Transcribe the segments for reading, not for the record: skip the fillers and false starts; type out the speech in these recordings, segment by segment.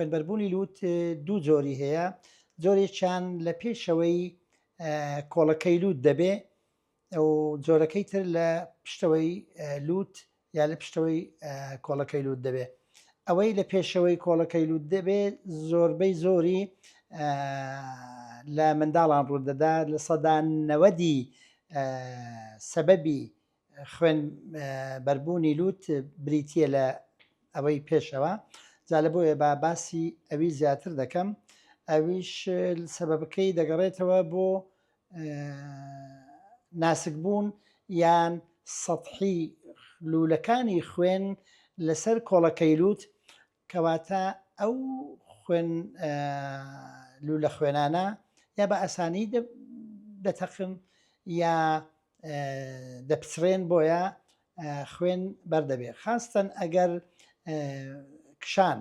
خوێنبەربوونی لووت دوو جۆری هەیە. جۆرێکیان لە پێشەوەی کۆڵەکەی لووت دەبێ و جۆرەکەی تر لە پشتەوەی لووت یا لە پشتەوەی کۆڵەکەی لووت دەبێ. ئەوەی لە پێشەوەی کۆڵەکەی لووت دەبێ زۆربەی زۆری لە منداڵان ڕوودەدا لە سەدا 90 سەبەبی خوێنبەربوونی لووت بریتیە لە ئەوەی پێشەوە. جا لە بۆیە با باسی ئەوی زیاتر دەکەم. ئەویش سەبەبەکەی دەگەڕێتەوە بۆ ناسکبوون یان سەطحی لوولەکانی خوێن لەسەر کۆڵەکەی لووت، کەواتە ئەو لوولە خوێنانە یا بە ئەسانی دەتەقن یا دەپچڕێن بۆیە خوێن بەردەبێ. خاستەن ئەگەر کشان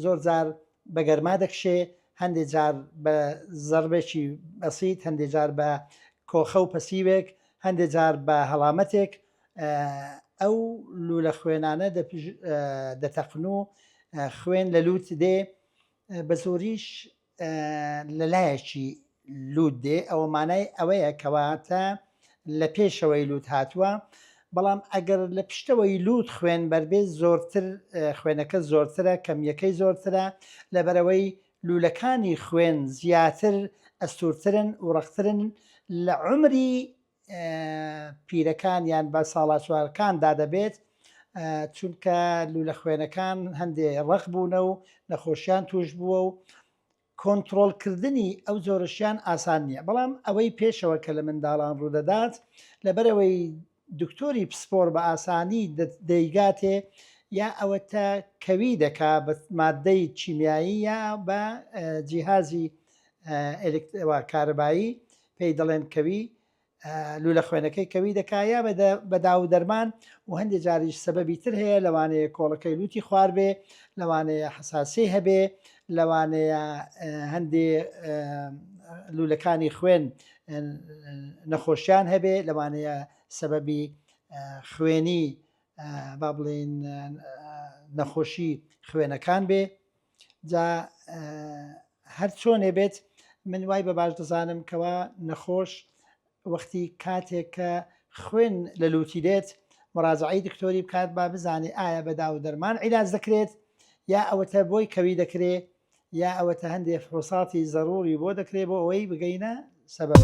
زۆر جار بە گەرما دەکشێ، هەندێک جار بە زەربێکی بەسیت، هەندێک جار بە کۆخە و پەسیوێک، هەندێک جار بە هەڵامەتێک، ئەو لوولە خوێنانە دەتەقن و خوێن لە لووت دێ. بە زۆریش لە لایەکی لووت دێ، ئەوە مانای ئەوەیە کەواتە لە پێشەوەی لووت هاتووە. بەڵام ئەگەر لە پشتەوەی لووت خوێن بەربێ زۆرتر خوێنەکە زۆرترە، کەمیەکەی زۆرترە، لەبەرەوەی لوولەکانی خوێن زیاتر ئەستورترن و ڕەخترن لە عمری پیرەکان یان بە ساڵا چوارەکاندا دەبێت، چونکە لوولە خوێنەکان هەندێ ڕەق بوونە و نەخۆشیان توش بووە و کۆنتترۆلکردنی ئەو زۆرەشیان ئاسان نییە. بەڵام ئەوەی پێشەوە کە لە منداڵان ڕوودەدات لەبەرەوەی دکتۆری پسپۆر بە ئاسانی دەیگاتێ، یا ئەوەتە کەوی دەکا بە مادەی چیمیایی یا بە جیهازی کارەبایی پێی دەڵێن کەوی، لوولە خوێنەکەی کەوی دەکا یا بە داو دەرمان. و هەندێک جاریش سەبەبی تر هەیە، لەوانەیە کۆڵەکەی لووتی خوار بێ، لەوانەیە حساسی هەبێ، لەوانەیە هەندێ لوولەکانی خوێن نەخۆشیان هەبێ، لەوانەیە سەبەبی خوێنی با بڵێن نەخۆشی خوێنەکان بێ. جا هەر چۆنێ بێت من وای بە باش دەزانم کەوا نەخۆش وەختی کاتێک کە خوێن لە لووتی دێت مراجعەی دکتۆری بکات، با بزانێ ئایا بە داو دەرمان عیلاج دەکرێت، یا ئەوەتە بۆی کەوی دەکرێت، یا ئەوەتە هەندێک فحوساتی زەڕوری بۆ دەکرێت بۆ ئەوەی بگەینە سەبەب.